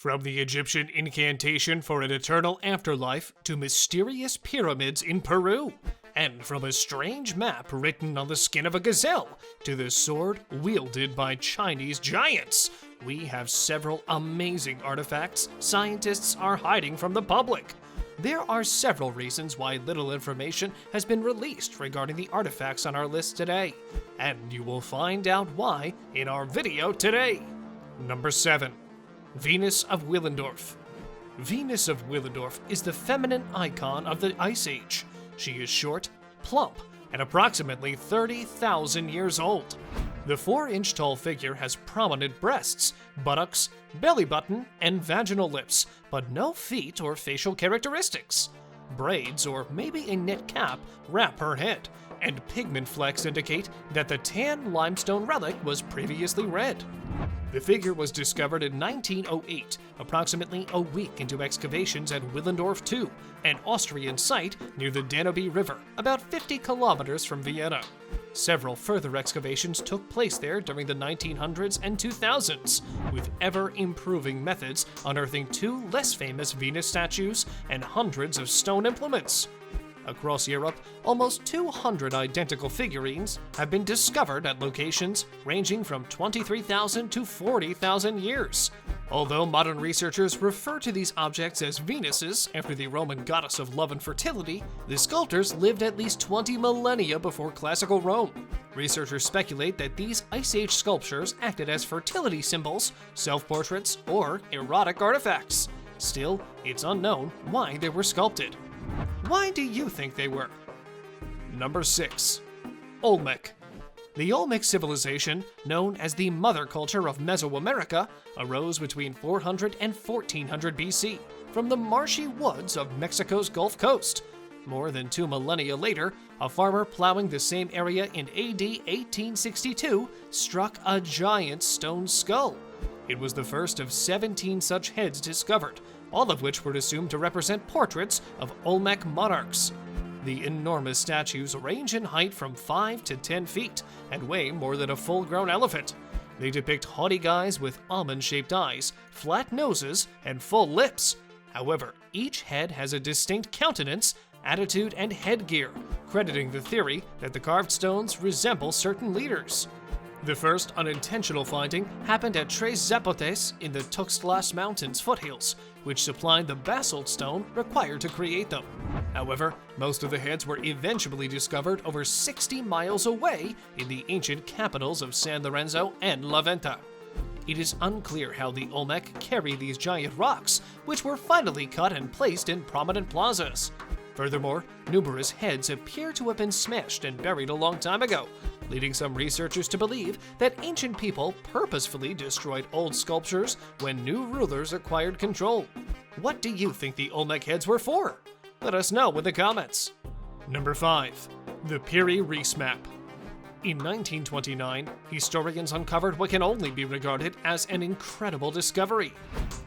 From the Egyptian incantation for an eternal afterlife to mysterious pyramids in Peru, and from a strange map written on the skin of a gazelle to the sword wielded by Chinese giants, we have several amazing artifacts scientists are hiding from the public. There are several reasons why little information has been released regarding the artifacts on our list today, and you will find out why in our video today. Number 7. Venus of Willendorf. Venus of Willendorf is the feminine icon of the Ice Age. She is short, plump, and approximately 30,000 years old. The 4-inch tall figure has prominent breasts, buttocks, belly button, and vaginal lips, but no feet or facial characteristics. Braids, or maybe a knit cap, wrap her head, and pigment flecks indicate that the tan limestone relic was previously red. The figure was discovered in 1908, approximately a week into excavations at Willendorf II, an Austrian site near the Danube River, about 50 kilometers from Vienna. Several further excavations took place there during the 1900s and 2000s, with ever-improving methods unearthing 2 less famous Venus statues and hundreds of stone implements. Across Europe, almost 200 identical figurines have been discovered at locations ranging from 23,000 to 40,000 years. Although modern researchers refer to these objects as Venuses after the Roman goddess of love and fertility, the sculptors lived at least 20 millennia before classical Rome. Researchers speculate that these Ice Age sculptures acted as fertility symbols, self-portraits, or erotic artifacts. Still, it's unknown why they were sculpted. Why do you think they were? Number 6. Olmec. The Olmec civilization, known as the mother culture of Mesoamerica, arose between 400 and 1400 BC from the marshy woods of Mexico's Gulf Coast. More than 2 millennia later, a farmer plowing the same area in AD 1862 struck a giant stone skull. It was the first of 17 such heads discovered, all of which were assumed to represent portraits of Olmec monarchs. The enormous statues range in height from 5 to 10 feet and weigh more than a full-grown elephant. They depict haughty guys with almond-shaped eyes, flat noses, and full lips. However, each head has a distinct countenance, attitude, and headgear, crediting the theory that the carved stones resemble certain leaders. The first unintentional finding happened at Tres Zapotes in the Tuxtlas Mountains foothills, which supplied the basalt stone required to create them. However, most of the heads were eventually discovered over 60 miles away in the ancient capitals of San Lorenzo and La Venta. It is unclear how the Olmec carried these giant rocks, which were finally cut and placed in prominent plazas. Furthermore, numerous heads appear to have been smashed and buried a long time ago, leading some researchers to believe that ancient people purposefully destroyed old sculptures when new rulers acquired control. What do you think the Olmec heads were for? Let us know in the comments. Number 5. The PIRI REIS map. In 1929, historians uncovered what can only be regarded as an incredible discovery.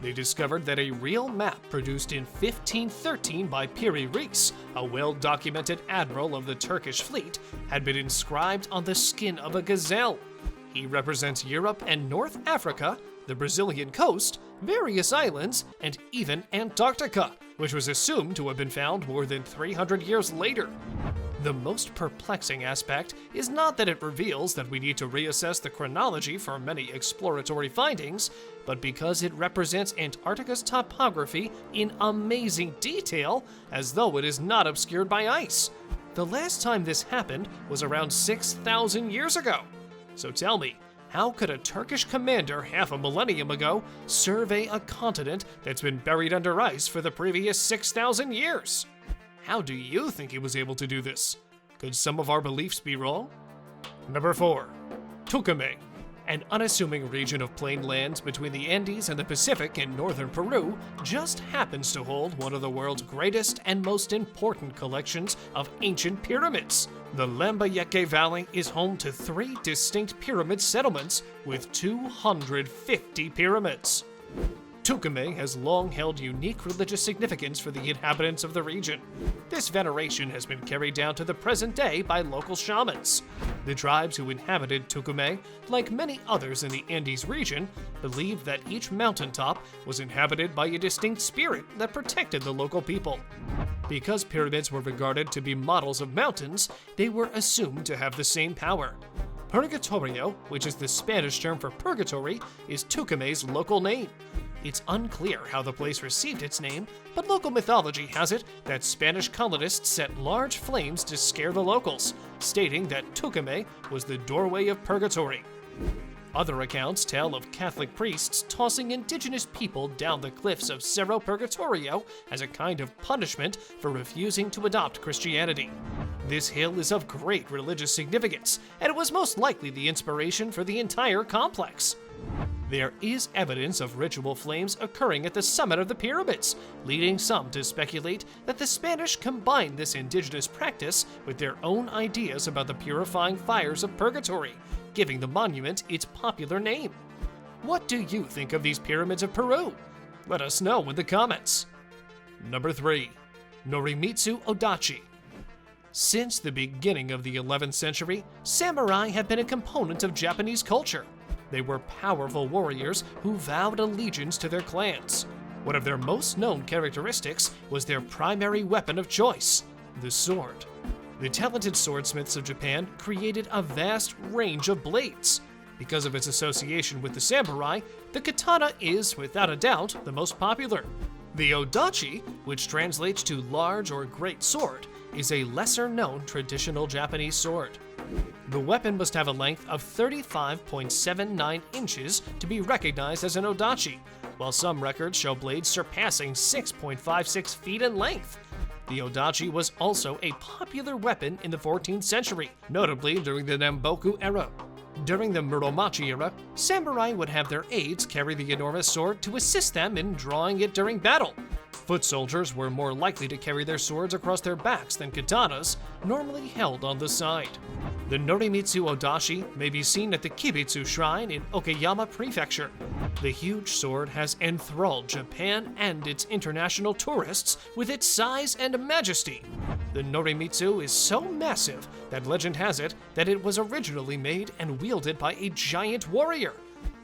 They discovered that a real map produced in 1513 by PIRI REIS, a well-documented admiral of the Turkish fleet, had been inscribed on the skin of a gazelle. He represents Europe and North Africa, the Brazilian coast, various islands, and even Antarctica, which was assumed to have been found more than 300 years later. The most perplexing aspect is not that it reveals that we need to reassess the chronology for many exploratory findings, but because it represents Antarctica's topography in amazing detail, as though it is not obscured by ice. The last time this happened was around 6,000 years ago. So tell me, how could a Turkish commander half a millennium ago survey a continent that's been buried under ice for the previous 6,000 years? How do you think he was able to do this? Could some of our beliefs be wrong? Number 4. Tucumán. An unassuming region of plain lands between the Andes and the Pacific in northern Peru just happens to hold one of the world's greatest and most important collections of ancient pyramids. The Lambayeque Valley is home to 3 distinct pyramid settlements with 250 pyramids. Tucumán has long held unique religious significance for the inhabitants of the region. This veneration has been carried down to the present day by local shamans. The tribes who inhabited Tucumay, like many others in the Andes region, believed that each mountaintop was inhabited by a distinct spirit that protected the local people. Because pyramids were regarded to be models of mountains, they were assumed to have the same power. Purgatorio, which is the Spanish term for purgatory, is Tucumay's local name. It's unclear how the place received its name, but local mythology has it that Spanish colonists set large flames to scare the locals, stating that Tucumay was the doorway of purgatory. Other accounts tell of Catholic priests tossing indigenous people down the cliffs of Cerro Purgatorio as a kind of punishment for refusing to adopt Christianity. This hill is of great religious significance, and it was most likely the inspiration for the entire complex. There is evidence of ritual flames occurring at the summit of the pyramids, leading some to speculate that the Spanish combined this indigenous practice with their own ideas about the purifying fires of purgatory, giving the monument its popular name. What do you think of these pyramids of Peru? Let us know in the comments. Number 3. NORIMITSU ODACHI. Since the beginning of the 11th century, samurai have been a component of Japanese culture. They were powerful warriors who vowed allegiance to their clans. One of their most known characteristics was their primary weapon of choice, the sword. The talented swordsmiths of Japan created a vast range of blades. Because of its association with the samurai, the katana is, without a doubt, the most popular. The odachi, which translates to large or great sword, is a lesser-known traditional Japanese sword. The weapon must have a length of 35.79 inches to be recognized as an odachi, while some records show blades surpassing 6.56 feet in length. The odachi was also a popular weapon in the 14th century, notably during the Namboku era. During the Muromachi era, samurai would have their aides carry the enormous sword to assist them in drawing it during battle. Foot soldiers were more likely to carry their swords across their backs than katanas, normally held on the side. The Norimitsu Odachi may be seen at the Kibitsu Shrine in Okayama Prefecture. The huge sword has enthralled Japan and its international tourists with its size and majesty. The Norimitsu is so massive that legend has it that it was originally made and wielded by a giant warrior.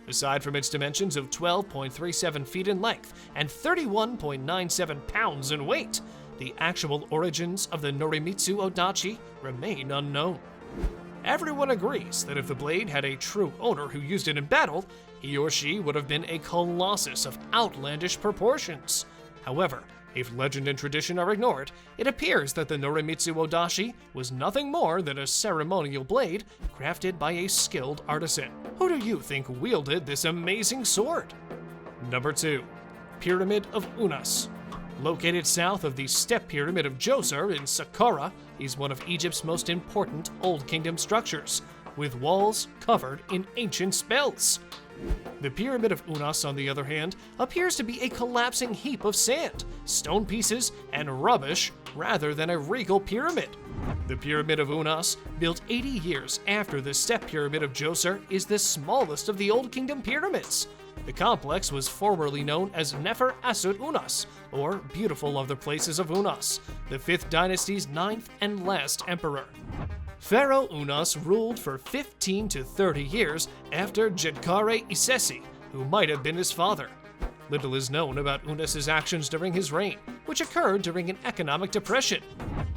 Aside from its dimensions of 12.37 feet in length and 31.97 pounds in weight, the actual origins of the Norimitsu Odachi remain unknown. Everyone agrees that if the blade had a true owner who used it in battle, he or she would have been a colossus of outlandish proportions. However, if legend and tradition are ignored, it appears that the Norimitsu Odachi was nothing more than a ceremonial blade crafted by a skilled artisan. Who do you think wielded this amazing sword? Number 2. Pyramid of Unas. Located south of the Step Pyramid of Djoser in Saqqara, is one of Egypt's most important Old Kingdom structures, with walls covered in ancient spells. The Pyramid of Unas, on the other hand, appears to be a collapsing heap of sand, stone pieces, and rubbish rather than a regal pyramid. The Pyramid of Unas, built 80 years after the Step Pyramid of Djoser, is the smallest of the Old Kingdom pyramids. The complex was formerly known as Nefer Asut Unas, or Beautiful of the Places of Unas, the 5th dynasty's 9th and last emperor. Pharaoh Unas ruled for 15 to 30 years after Djedkare Isesi, who might have been his father. Little is known about Unas's actions during his reign, which occurred during an economic depression.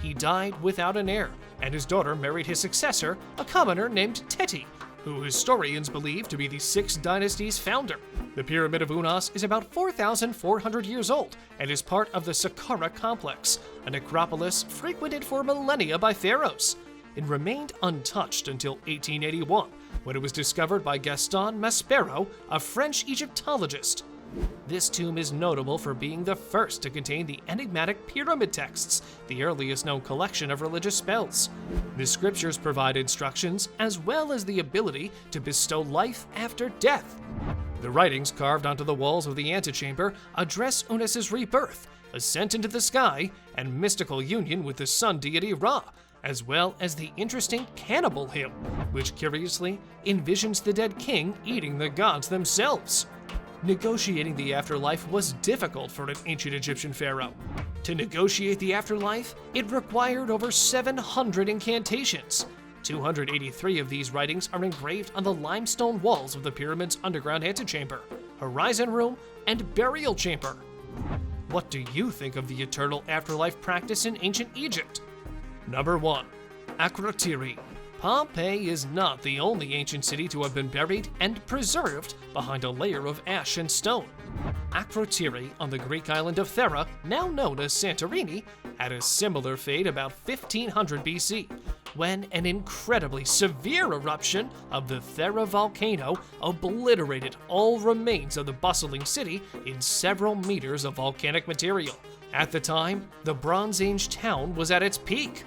He died without an heir, and his daughter married his successor, a commoner named Teti, who historians believe to be the 6th dynasty's founder. The Pyramid of Unas is about 4,400 years old and is part of the Saqqara complex, a necropolis frequented for millennia by pharaohs. It remained untouched until 1881, when it was discovered by Gaston Maspero, a French Egyptologist. This tomb is notable for being the first to contain the enigmatic pyramid texts, the earliest known collection of religious spells. The scriptures provide instructions as well as the ability to bestow life after death. The writings carved onto the walls of the antechamber address Unas's rebirth, ascent into the sky, and mystical union with the sun deity Ra, as well as the interesting cannibal hymn, which curiously envisions the dead king eating the gods themselves. Negotiating the afterlife was difficult for an ancient Egyptian pharaoh. To negotiate the afterlife, it required over 700 incantations. 283 of these writings are engraved on the limestone walls of the pyramid's underground antechamber, horizon room, and burial chamber. What do you think of the eternal afterlife practice in ancient Egypt? Number 1. Akrotiri. Pompeii is not the only ancient city to have been buried and preserved behind a layer of ash and stone. Akrotiri on the Greek island of Thera, now known as Santorini, had a similar fate about 1500 BC, when an incredibly severe eruption of the Thera volcano obliterated all remains of the bustling city in several meters of volcanic material. At the time, the Bronze Age town was at its peak.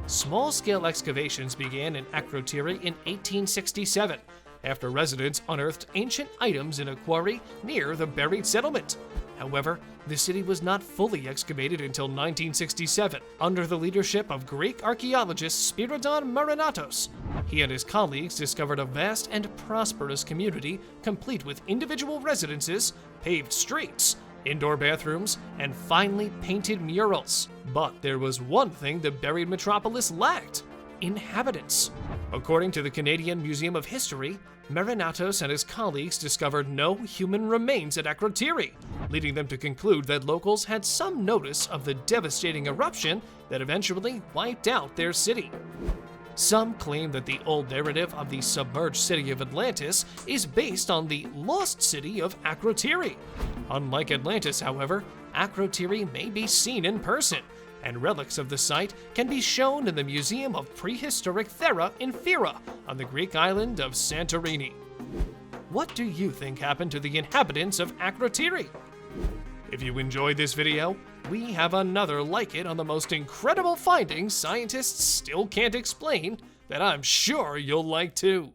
Small-scale excavations began in Akrotiri in 1867, after residents unearthed ancient items in a quarry near the buried settlement. However, the city was not fully excavated until 1967, under the leadership of Greek archaeologist Spiridon Marinatos. He and his colleagues discovered a vast and prosperous community, complete with individual residences, paved streets, indoor bathrooms, and finely painted murals. But there was one thing the buried metropolis lacked: inhabitants. According to the Canadian Museum of History, Marinatos and his colleagues discovered no human remains at Akrotiri, leading them to conclude that locals had some notice of the devastating eruption that eventually wiped out their city. Some claim that the old narrative of the submerged city of Atlantis is based on the lost city of Akrotiri. Unlike Atlantis, however, Akrotiri may be seen in person, and relics of the site can be shown in the Museum of Prehistoric Thera in Fira on the Greek island of Santorini. What do you think happened to the inhabitants of Akrotiri? If you enjoyed this video, we have another like it on the most incredible findings scientists still can't explain that I'm sure you'll like too.